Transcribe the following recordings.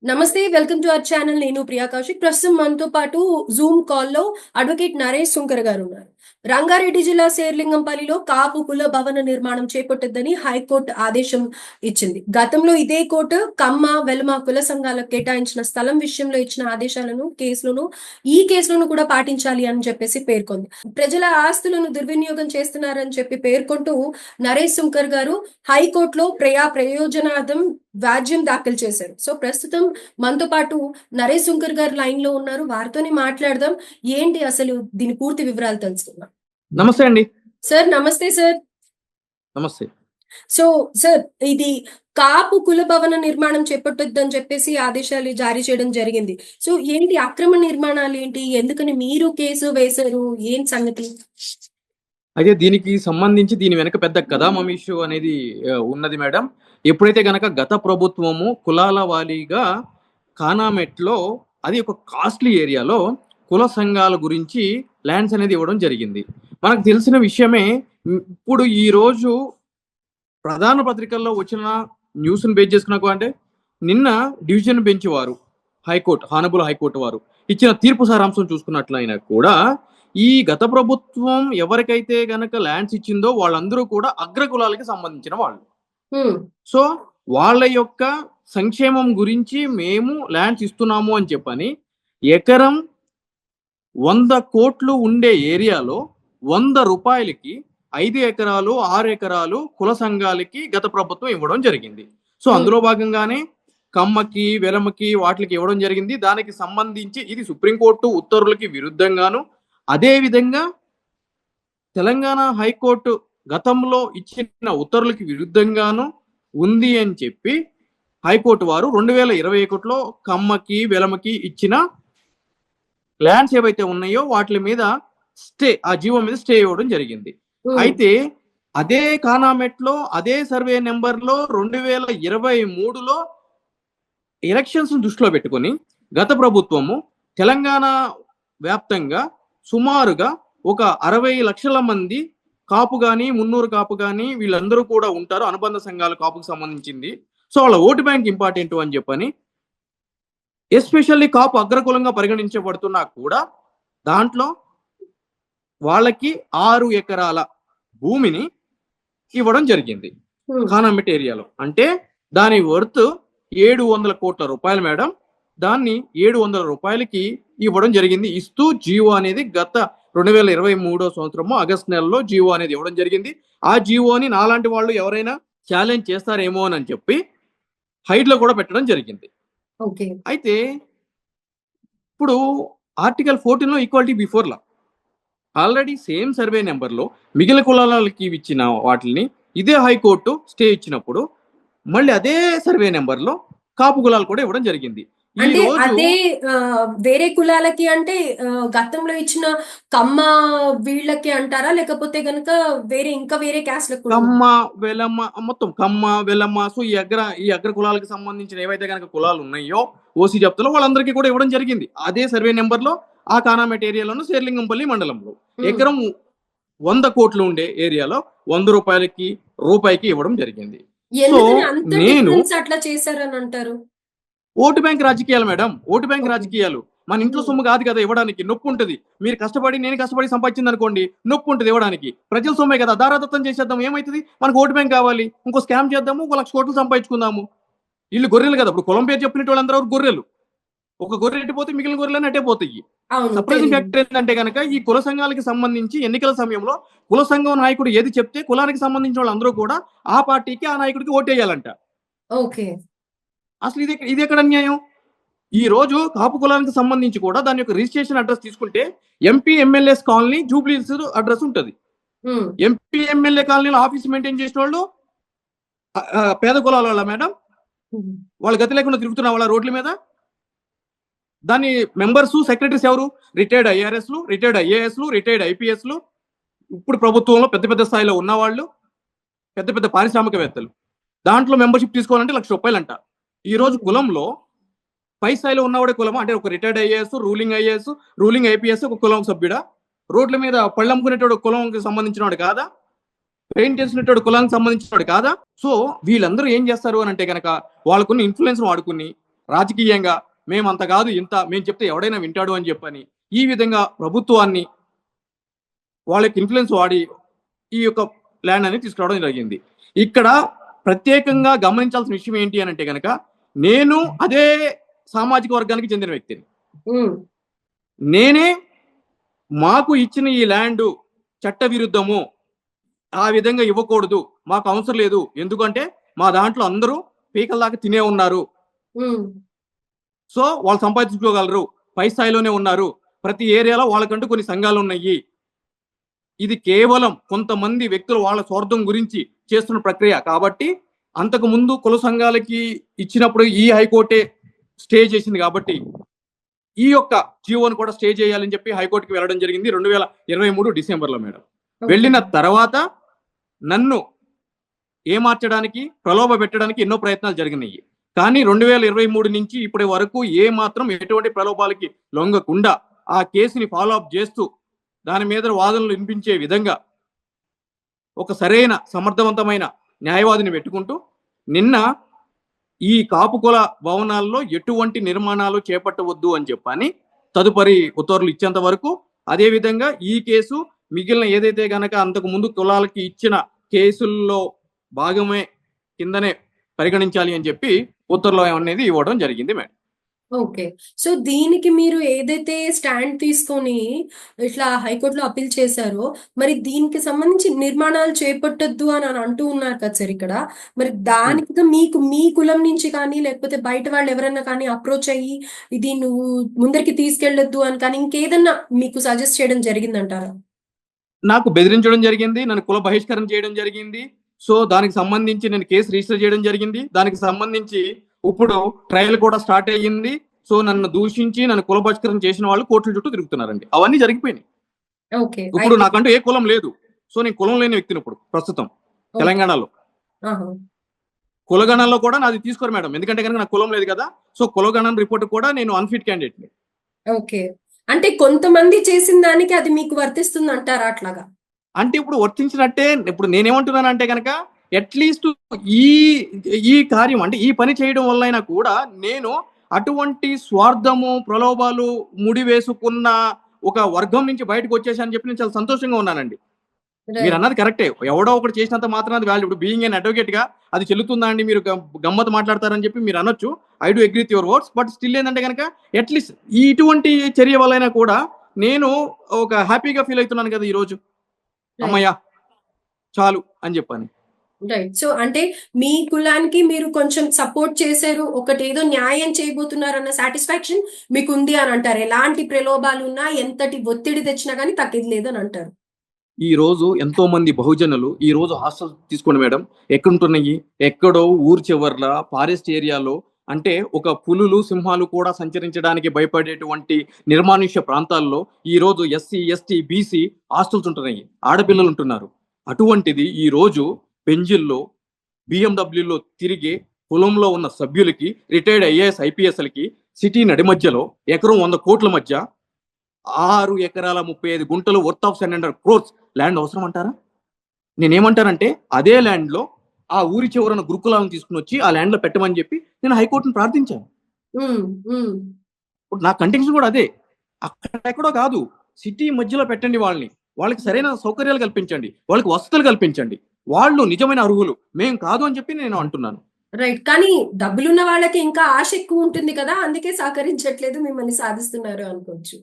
నమస్తే. Welcome to our channel. నేను ప్రియా కౌశిక్. ప్రస్తుతం మనతో పాటు జూమ్ కాల్‌లో అడ్వకేట్ నరేష్ సుంకర్ గారున్నారు. రంగారెడ్డి జిల్లా శేర్లింగంపల్లిలో కాపు కుల భవన నిర్మాణం చేపట్టొద్దని హైకోర్టు ఆదేశం ఇచ్చింది. గతంలో ఇదే కోర్టు కమ్మ, వెలమ కుల సంఘాలకు కేటాయించిన స్థలం విషయంలో ఇచ్చిన ఆదేశాలను ఈ కేసులోను కూడా పాటించాలి అని చెప్పేసి పేర్కొంది. ప్రజల ఆస్తులను దుర్వినియోగం చేస్తున్నారని చెప్పి పేర్కొంటూ నరేష్ సుంకర్ గారు హైకోర్టులో ప్రయోజనార్థం వ్యాజ్యం దాఖలు చేశారు. సో ప్రస్తుతం మనతో పాటు నరేష్ సుంకర్ గారు లైన్ లో ఉన్నారు. వారితోనే మాట్లాడదాం. ఏంటి అసలు దీని పూర్తి వివరాలు తెలుసుకుందాం. నమస్తే అండి. సార్ నమస్తే సార్. నమస్తే. సో సార్, ఇది కాపు కుల భవన నిర్మాణం చేపట్టొద్దని చెప్పేసి ఆదేశాలు జారీ చేయడం జరిగింది. సో ఏంటి అక్రమ నిర్మాణాలు ఏంటి? ఎందుకని మీరు కేసు వేశారు? ఏం సంగతి? అయితే దీనికి సంబంధించి దీని వెనక పెద్ద కథా మమీషు అనేది ఉన్నది మేడం. ఎప్పుడైతే గనక గత ప్రభుత్వము కులాల వారీగా కానామెట్లో అది ఒక కాస్ట్లీ ఏరియాలో కుల సంఘాల గురించి ల్యాండ్స్ అనేది ఇవ్వడం జరిగింది. మనకు తెలిసిన విషయమే. ఇప్పుడు ఈ రోజు ప్రధాన పత్రికల్లో వచ్చిన న్యూస్ని బేస్ చేసుకున్నాకు అంటే నిన్న డివిజన్ బెంచ్ వారు హానబుల్ హైకోర్టు వారు ఇచ్చిన తీర్పు సారాంశం చూసుకున్నట్లయినా కూడా ఈ గత ప్రభుత్వం ఎవరికైతే గనక ల్యాండ్స్ ఇచ్చిందో వాళ్ళందరూ కూడా అగ్రకులాలకి సంబంధించిన వాళ్ళు. సో వాళ్ళ యొక్క సంక్షేమం గురించి మేము ల్యాండ్స్ ఇస్తున్నాము అని చెప్పని ఎకరం 100 కోట్లు ఉండే ఏరియాలో 100 రూపాయలకి 5 ఎకరాలు 6 ఎకరాలు కుల సంఘాలకి గత ప్రభుత్వం ఇవ్వడం జరిగింది. సో అందులో భాగంగానే కమ్మకి వెలమకి వాటికి ఇవ్వడం జరిగింది. దానికి సంబంధించి ఇది సుప్రీంకోర్టు ఉత్తర్వులకి విరుద్ధంగాను, అదే విధంగా తెలంగాణ హైకోర్టు గతంలో ఇచ్చిన ఉత్తర్వులకి విరుద్ధంగాను ఉంది అని చెప్పి హైకోర్టు వారు 2021లో కమ్మకి వెలమకి ఇచ్చిన ల్యాండ్స్ ఏవైతే ఉన్నాయో వాటి మీద ఆ జీవో మీద స్టే ఇవ్వడం జరిగింది. అయితే అదే కానామెట్లో అదే సర్వే నెంబర్లో 2023లో ఎలక్షన్స్ దృష్టిలో పెట్టుకొని గత ప్రభుత్వము తెలంగాణ వ్యాప్తంగా సుమారుగా ఒక 60 లక్షల మంది కాపు కానీ మున్నూరు కాపు కానీ వీళ్ళందరూ కూడా ఉంటారు, అనుబంధ సంఘాల కాపుకు సంబంధించింది. సో వాళ్ళ ఓటు బ్యాంక్ ఇంపార్టెంట్ అని చెప్పని ఎస్పెషల్లీ కాపు అగ్రకులంగా పరిగణించబడుతున్నా కూడా దాంట్లో వాళ్ళకి 6 ఎకరాల భూమిని ఇవ్వడం జరిగింది ఖానామెట్ ఏరియాలో. అంటే దాని వర్త్ 700 కోట్ల రూపాయలు మేడం. దాన్ని 700 రూపాయలకి ఇవ్వడం జరిగింది. ఇస్తూ జీవో అనేది గత 2023 సంవత్సరము ఆగస్టు నెలలో జీవో అనేది ఇవ్వడం జరిగింది. ఆ జీవోని నాలాంటి వాళ్ళు ఎవరైనా ఛాలెంజ్ చేస్తారేమో అని చెప్పి హైడ్ లో కూడా పెట్టడం జరిగింది. అయితే ఇప్పుడు ఆర్టికల్ 14లో equality before law already same survey నెంబర్లో మిగిలిన కులాలకి ఇచ్చిన వాటిని ఇదే హైకోర్టు స్టే ఇచ్చినప్పుడు మళ్ళీ అదే సర్వే నెంబర్లో కాపు కులాలు కూడా ఇవ్వడం జరిగింది. అంటే అదే వేరే కులాలకి అంటే గతంలో ఇచ్చిన కమ్మ వీళ్ళకి అంటారా, లేకపోతే గనక వేరే క్యాస్ట్ కమ్మ వెలమ్మ మొత్తం కమ్మ వెలమ్మ సో ఈ అగ్ర కులాలకు సంబంధించిన ఏవైతే కనుక కులాలు ఉన్నాయో ఓసీ జప్తులో వాళ్ళందరికీ కూడా ఇవ్వడం జరిగింది. అదే సర్వే నెంబర్ లో ఆ కానామెట్ ఏరియాలోను శేర్లింగంపల్లి మండలంలో ఎకరం 100 కోట్లు ఉండే ఏరియాలో 100 రూపాయికి ఇవ్వడం జరిగింది. సో నేను అట్లా చేశారని అంటారు. ఓటు బ్యాంక్ రాజకీయాలు మేడం. ఓటు బ్యాంక్ రాజకీయాలు. మన ఇంట్లో సొమ్ము కాదు కదా ఇవ్వడానికి. నొప్పి ఉంటుంది. మీరు కష్టపడి నేను కష్టపడి సంపాదించింది అనుకోండి, నొప్పి ఉంటుంది ఇవ్వడానికి. ప్రజల సొమ్మే కదా, దారాదత్తం చేసేద్దాం. ఏమైతుంది? మనకు ఓటు బ్యాంక్ కావాలి, ఇంకో స్కామ్ చేద్దాము, 1 లక్ష కోట్లు సంపాదించుకుందాము. వీళ్ళు గొర్రెలు కదా. ఇప్పుడు కులం పేరు చెప్పిన వాళ్ళందరూ గొర్రెలు. ఒక గొర్రె ఎట్టిపోతే మిగిలిన గొర్రెలు అట్టేపోతాయి. సర్ప్రైజింగ్ ఫ్యాక్టర్ ఏంటంటే కనుక ఈ కుల సంఘాలకి సంబంధించి ఎన్నికల సమయంలో కుల సంఘం నాయకుడు ఏది చెప్తే కులానికి సంబంధించిన వాళ్ళందరూ కూడా ఆ పార్టీకి ఆ నాయకుడికి ఓటేయాలంట. అసలు ఇది ఎక్కడ అన్యాయం? ఈ రోజు కాపు కులానికి సంబంధించి కూడా దాని యొక్క రిజిస్ట్రేషన్ అడ్రస్ తీసుకుంటే ఎంపీ ఎమ్మెల్యేస్ కాలనీ జూబ్లీస్ అడ్రస్ ఉంటుంది. ఎంపీ ఎమ్మెల్యే కాలనీలో ఆఫీస్ మెయింటైన్ చేసిన వాళ్ళు పేద కులాల వాళ్ళ మేడం. వాళ్ళు గతి లేకుండా తిరుగుతున్న వాళ్ళ రోడ్ల మీద. దాని మెంబర్స్ సెక్రటరీస్ ఎవరు? రిటైర్డ్ ఐఆర్ఎస్లు, రిటైర్డ్ ఐఏఎస్లు, రిటైర్డ్ ఐపీఎస్లు, ఇప్పుడు ప్రభుత్వంలో పెద్ద స్థాయిలో ఉన్నవాళ్ళు, పెద్ద పారిశ్రామికవేత్తలు. దాంట్లో మెంబర్షిప్ తీసుకోవాలంటే ₹1,00,000 అంట. ఈ రోజు కులంలో పై స్థాయిలో ఉన్నవాడే కులమా? అంటే ఒక రిటైర్డ్ ఐఏఎస్, రూలింగ్ ఐపీఎస్ ఒక కులం సభ్యుడా? రోడ్ల మీద పళ్ళమ్ముకునేటోడు కులంకి సంబంధించిన వాడు కాదా? పెయింట్ చేసినట్టు కులానికి సంబంధించిన వాడు కాదా? సో వీళ్ళందరూ ఏం చేస్తారు అని అంటే కనుక వాళ్ళకున్న ఇన్ఫ్లుయెన్స్ వాడుకుని రాజకీయంగా మేము అంత కాదు ఇంత మేము చెప్తే ఎవడైనా వింటాడు అని చెప్పని ఈ విధంగా ప్రభుత్వాన్ని వాళ్ళకి ఇన్ఫ్లుయెన్స్ వాడి ఈ యొక్క ల్యాండ్ అనేది తీసుకురావడం జరిగింది. ఇక్కడ ప్రత్యేకంగా గమనించాల్సిన విషయం ఏంటి అని అంటే కనుక నేను అదే సామాజిక వర్గానికి చెందిన వ్యక్తిని. నేనే మాకు ఇచ్చిన ఈ ల్యాండ్ చట్ట విరుద్ధము, ఆ విధంగా ఇవ్వకూడదు, మాకు అవసరం లేదు, ఎందుకంటే మా దాంట్లో అందరూ పీకల దాకా తినే ఉన్నారు, సో వాళ్ళు సంపాదించుకోగలరు, పై స్థాయిలోనే ఉన్నారు, ప్రతి ఏరియాలో వాళ్ళకంటూ కొన్ని సంఘాలు ఉన్నాయి, ఇది కేవలం కొంతమంది వ్యక్తులు వాళ్ళ స్వార్థం గురించి చేస్తున్న ప్రక్రియ కాబట్టి అంతకు ముందు కుల సంఘాలకి ఇచ్చినప్పుడు ఈ హైకోర్టే స్టే చేసింది కాబట్టి ఈ యొక్క జీవోను కూడా స్టే చేయాలని చెప్పి హైకోర్టుకి వెళ్ళడం జరిగింది 2023 డిసెంబర్లో మేడం. వెళ్ళిన తర్వాత నన్ను ఏమార్చడానికి ప్రలోభ పెట్టడానికి ఎన్నో ప్రయత్నాలు జరిగినాయి. కానీ 2023 నుంచి ఇప్పటి వరకు ఏ మాత్రం ఎటువంటి ప్రలోభాలకి లొంగకుండా ఆ కేసుని ఫాలో అప్ చేస్తూ దాని మీద వాదనలు వినిపించే విధంగా ఒక సరైన సమర్థవంతమైన న్యాయవాదిని పెట్టుకుంటూ నిన్న ఈ కాపు కుల భవనాల్లో ఎటువంటి నిర్మాణాలు చేపట్టవద్దు అని చెప్పని తదుపరి ఉత్తర్వులు ఇచ్చేంత వరకు, అదే విధంగా ఈ కేసు మిగిలిన ఏదైతే గనక అంతకు ముందు కులాలకి ఇచ్చిన కేసుల్లో భాగమే కిందనే పరిగణించాలి అని చెప్పి ఉత్తర్వులు అనేది ఇవ్వడం జరిగింది మేడం. ఓకే. సో, దీనికి మీరు ఏదైతే స్టాండ్ తీసుకొని ఇట్లా హైకోర్టులో అప్పీల్ చేశారో, మరి దీనికి సంబంధించి నిర్మాణాలు చేపట్టొద్దు అని అంటూ ఉన్నారు కదా సార్ ఇక్కడ. మరి దానికి మీకు మీ కులం నుంచి కానీ, లేకపోతే బయట వాళ్ళు ఎవరైనా కానీ అప్రోచ్ అయ్యి, ఇది నువ్వు ముందరికి తీసుకెళ్ళొద్దు అని కానీ ఇంకేదన్నా మీకు సజెస్ట్ చేయడం జరిగిందంటారా? నాకు బెదిరించడం జరిగింది, నన్ను కుల బహిష్కరణ చేయడం జరిగింది. సో దానికి సంబంధించి నేను కేసు రిజిస్టర్ చేయడం జరిగింది. దానికి సంబంధించి ఇప్పుడు ట్రయల్ కూడా స్టార్ట్ అయ్యింది. సో నన్ను దూషించి నన్ను కుల బహిష్కరణ చేసిన వాళ్ళు కోర్టుల చుట్టూ తిరుగుతున్నారండి. అవన్నీ జరిగిపోయినాయి. ఓకే. ఇప్పుడు నాకంటూ ఏ కులం లేదు. సో నేను కులం లేని వ్యక్తిని ఇప్పుడు ప్రస్తుతం తెలంగాణలో. కులగణంలో కూడా నాది తీసుకోరు మేడం, ఎందుకంటే కనుక నాకు కులం లేదు కదా. సో కులగణం రిపోర్ట్ కూడా నేను అన్ఫిట్ క్యాండిడేట్ ని. ఓకే. అంటే కొంతమంది చేసిన దానికి అది మీకు వర్తిస్తుంది అంటారా అట్లాగా? అంటే ఇప్పుడు వర్తించినట్టే. ఇప్పుడు నేనేమంటున్నాను అంటే కనుక అట్లీస్ట్ ఈ ఈ కార్యం అంటే ఈ పని చేయడం వల్ల అయినా కూడా నేను అటువంటి స్వార్థము ప్రలోభాలు ముడి వేసుకున్న ఒక వర్గం నుంచి బయటకు వచ్చేసానని చెప్పి నేను చాలా సంతోషంగా ఉన్నానండి. మీరు అన్నది కరెక్టే, ఎవడో ఒకటి చేసినంత మాత్రం అది వాల్యూ. ఇప్పుడు బీయింగ్ ఎన్ అడ్వకేట్ గా అది చెల్లుతుందా అండి? మీరు గమ్మత్ మాట్లాడతారని చెప్పి మీరు అనొచ్చు. I do agree with your words. But still ఏంటంటే కనుక అట్లీస్ట్ ఇటువంటి చర్య వల్ల కూడా నేను ఒక హ్యాపీగా ఫీల్ అవుతున్నాను కదా ఈ రోజు. అమ్మయ్యా చాలు అని చెప్పని. రైట్. సో అంటే మీ కులానికి మీరు కొంచెం సపోర్ట్ చేశారు, ఒకటి ఏదో న్యాయం చేయబోతున్నారు అన్న సాటిస్ఫాక్షన్ మీకు ఉంది అని అంటారు. ఎలాంటి ప్రలోభాలు ఉన్నా, ఎంతటి ఒత్తిడి తెచ్చినా కానీ తగ్గేది లేదు అని అంటారు. ఈ రోజు ఎంతో మంది బహుజనులు ఈ రోజు హాస్టల్ తీసుకోండి మేడం, ఎక్కడుంటున్నాయి? ఎక్కడో ఊరు చివర్ల ఫారెస్ట్ ఏరియాలో, అంటే ఒక పులులు సింహాలు కూడా సంచరించడానికి భయపడేటువంటి నిర్మానుష్య ప్రాంతాల్లో ఈ రోజు ఎస్సీ ఎస్టీ బీసీ హాస్టల్స్ ఉంటున్నాయి, ఆడపిల్లలు ఉంటున్నారు. అటువంటిది ఈ రోజు బెంజిల్లో బిఎండబ్ల్యూలో తిరిగే కులంలో ఉన్న సభ్యులకి, రిటైర్డ్ ఐఏఎస్ ఐపీఎస్లకి సిటీ నడి మధ్యలో ఎకరం 100 కోట్ల మధ్య 6 ఎకరాల 35 గుంటలు వర్త్ ఆఫ్ 700 crores ల్యాండ్ అవసరం అంటారా? నేనేమంటానంటే అదే ల్యాండ్ లో ఆ ఊరి చివరన గురుకులాలను తీసుకుని వచ్చి ఆ ల్యాండ్ లో పెట్టమని చెప్పి నేను హైకోర్టును ప్రార్థించాను. నా కంటెన్షన్ కూడా అదే. అక్కడెక్కడో కాదు, సిటీ మధ్యలో పెట్టండి వాళ్ళని, వాళ్ళకి సరైన సౌకర్యాలు కల్పించండి, వాళ్ళకి వసతులు కల్పించండి, వాళ్ళు నిజమైన అర్హులు, మేం కాదు అని చెప్పి నేను అంటున్నాను. రైట్. కానీ డబ్బులున్న వాళ్ళకి ఇంకా ఆశ ఎక్కువ ఉంటుంది కదా, అందుకే సహకరించట్లేదు, మిమ్మల్ని సాధిస్తున్నారు అనుకోవచ్చు.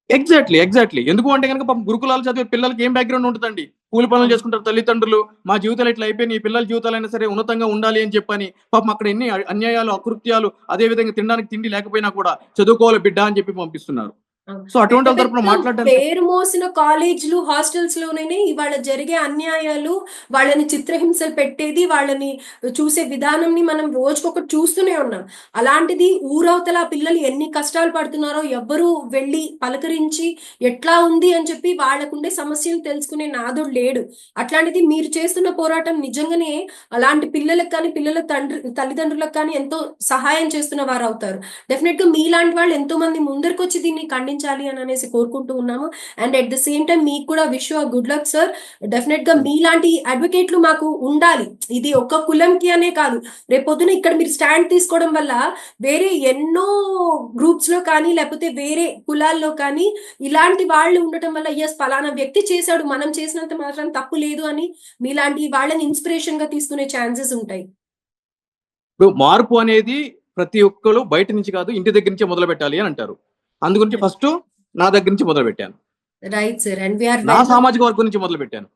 ఎగ్జాక్ట్లీ. ఎందుకు అంటే కనుక పాపం గురుకులాలు చదివే పిల్లలకి ఏం బ్యాక్గ్రౌండ్ ఉంటుందండి? కూలి పనులు చేసుకుంటారు తల్లిదండ్రులు, మా జీవితాలు ఇట్లా అయిపోయి ఈ పిల్లల జీవితాలైనా సరే ఉన్నతంగా ఉండాలి అని చెప్పని పాపం అక్కడ ఎన్ని అన్యాయాలు అకృత్యాలు, అదే విధంగా తినడానికి తిండి లేకపోయినా కూడా చదువుకోవాలి బిడ్డ అని చెప్పి పంపిస్తున్నారు. సో అటువంటి వాళ్ళ తరపున మాట్లాడడానికి పేరు మోసిన కాలేజీలు హాస్టల్స్ లోనే ఇవాళ జరిగే అన్యాయాలు, వాళ్ళని చిత్రహింసలు పెట్టేది, వాళ్ళని చూసే విధానంని మనం రోజుకొకటి చూస్తూనే ఉన్నాం. అలాంటిది ఊరవతల పిల్లలు ఎన్ని కష్టాలు పడుతున్నారో ఎవ్వరూ వెళ్ళి పలకరించి ఎట్లా ఉంది అని చెప్పి వాళ్ళకుండే సమస్యలు తెలుసుకునే నాదుడు లేడు. అట్లాంటిది మీరు చేస్తున్న పోరాటం నిజంగానే అలాంటి పిల్లలకు కానీ, పిల్లల తల్లిదండ్రులకు కానీ ఎంతో సహాయం చేస్తున్న వారు అవుతారు. డెఫినెట్ గా మీలాంటి వాళ్ళు ఎంతో మంది ముందరికి వచ్చి దీన్ని గమనించాలి అని అనేసి కోరుకుంటూ ఉన్నాము. And at the same time మీకు కూడా wish you good luck sir. Definite గా మీలాంటి అడ్వకేట్లు మాకు ఉండాలి. ఇది ఒక్క కులంకి అనే కాదు, రేపొద్దున ఇక్కడ మీరు స్టాండ్ తీసుకోవడం వల్ల వేరే ఎన్నో గ్రూప్స్ లో కానీ లేకపోతే వేరే కులాల్లో కానీ ఇలాంటి వాళ్ళు ఉండటం వల్ల ఎస్ పలానా వ్యక్తి చేశాడు, మనం చేసినంత మాత్రం తప్పు లేదు అని మీలాంటి వాళ్ళని ఇన్స్పిరేషన్ గా తీసుకునే ఛాన్సెస్ ఉంటాయి. ఇప్పుడు మార్పు అనేది ప్రతి ఒక్కరు బయట నుంచి కాదు, ఇంటి దగ్గర నుంచే మొదలు పెట్టాలి అని అంటారు. అందుగురించి ఫస్ట్ నా దగ్గర నుంచి మొదలు పెట్టాను, right sir. And we are నా సామాజిక వర్గం నుంచి మొదలు పెట్టాను.